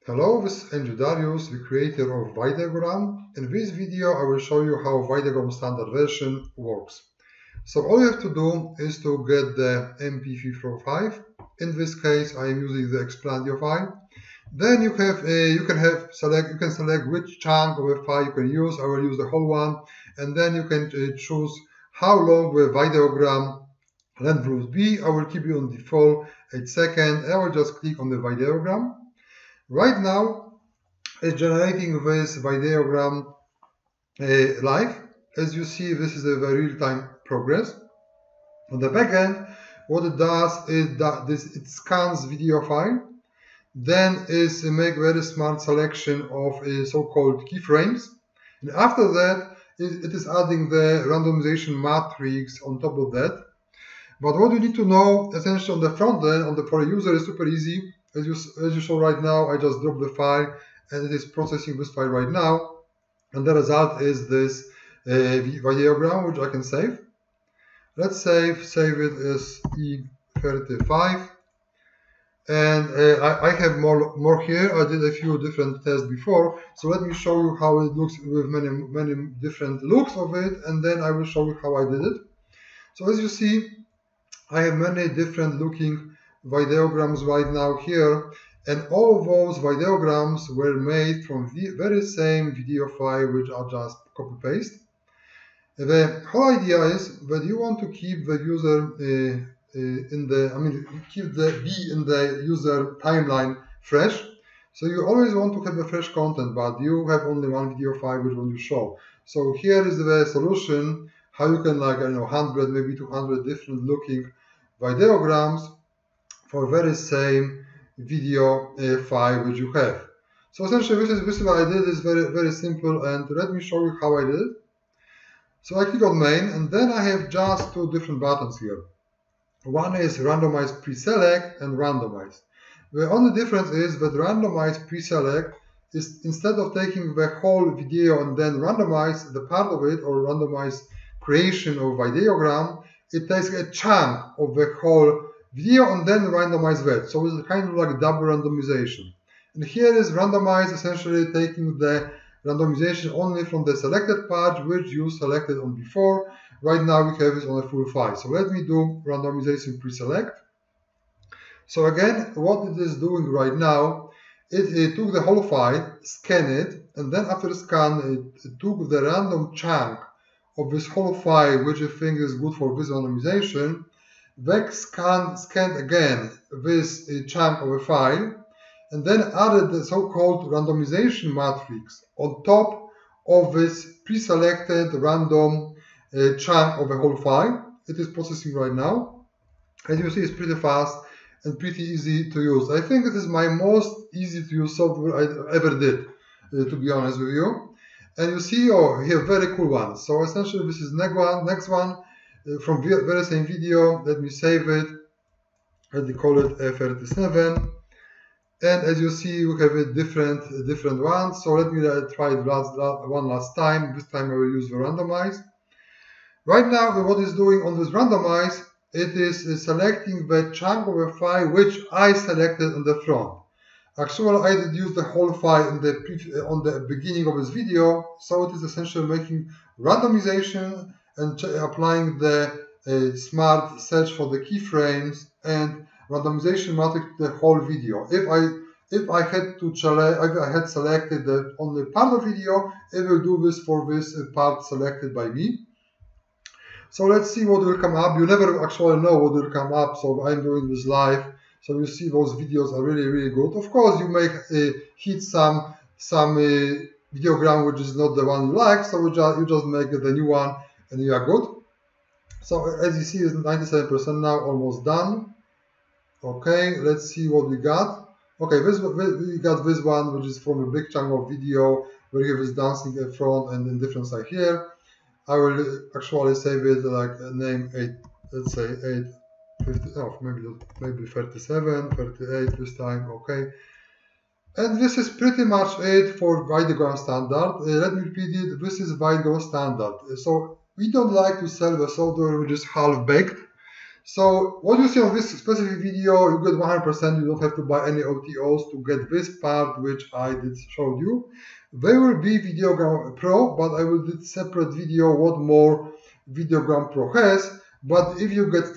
Hello, this is Andrew Darius, the creator of VydeoGram. In this video, I will show you how VydeoGram standard version works. So all you have to do is to get the MP3 file. In this case, I am using the Expandio file. Then you can select which chunk of the file you can use. I will use the whole one, and then you can choose how long the VydeoGram length will be. I will keep it on default 8 seconds, and I will just click on the VydeoGram. Right now, it's generating this VydeoGram live. As you see, this is a real-time progress. On the back end, what it does is that it scans video file, then is make very smart selection of so-called keyframes, and after that, it is adding the randomization matrix on top of that. But what you need to know, essentially, on the front end, for a user, is super easy. As you saw right now, I just dropped the file and it is processing this file right now, and the result is this VydeoGram, which I can save. Let's save it as E35, and I have more here. I did a few different tests before, so let me show you how it looks with many different looks of it, and then I will show you how I did it. So as you see, I have many different looking VydeoGrams right now here, and all of those VydeoGrams were made from the very same video file, which I just copy paste. The whole idea is that you want to keep the user keep the V in the user timeline fresh. So you always want to have a fresh content, but you have only one video file which one you show. So here is the solution how you can 100, maybe 200 different looking VydeoGrams for very same video file which you have. So essentially this is what I did. Is very simple, and let me show you how I did it. So I click on main, and then I have just two different buttons here. One is randomize pre-select and randomize. The only difference is that randomize pre-select is, instead of taking the whole video and then randomize the part of it, or randomize creation of VydeoGram, it takes a chunk of the whole video and then randomize that. So it's kind of like double randomization. And here is randomize, essentially taking the randomization only from the selected part which you selected on before. Right now we have it on a full file. So let me do randomization pre-select. So again, what it is doing right now, it took the whole file, scanned it, and then after scan, it took the random chunk of this whole file, which I think is good for this randomization. Then scanned again this chunk of a file, and then added the so-called randomization matrix on top of this pre-selected random chunk of a whole file. It is processing right now. As you see, it's pretty fast and pretty easy to use. I think it is my most easy to use software I ever did, to be honest with you. And you see, here, very cool one. So essentially, this is next one. From very same video. Let me save it. Let me call it F37. And as you see, we have a different ones. So let me try it one last time. This time I will use the randomize. Right now, what it's doing on this randomize, it is selecting the chunk of a file which I selected on the front. Actually, I did use the whole file on the beginning of this video, so it is essentially making randomization and applying the smart search for the keyframes and randomization matrix to the whole video. If I had selected the only part of video, it will do this for this part selected by me. So let's see what will come up. You never actually know what will come up, so I'm doing this live. So you see those videos are really good. Of course, you may hit some VydeoGram which is not the one you like, so you just make the new one and you are good. So as you see, it's 97% now, almost done. Okay, let's see what we got. Okay, we got this one, which is from a big chunk of video where you have this dancing in front and in different side here. I will actually save it like name 8, let's say 850, maybe 37, 38 this time. Okay. And this is pretty much it for VydeoGram standard. Let me repeat it. This is VydeoGram standard. So we don't like to sell the software which is half-baked. So what you see on this specific video, you get 100%. You don't have to buy any OTOs to get this part, which I did showed you. There will be VydeoGram Pro, but I will do separate video what more VydeoGram Pro has. But if you get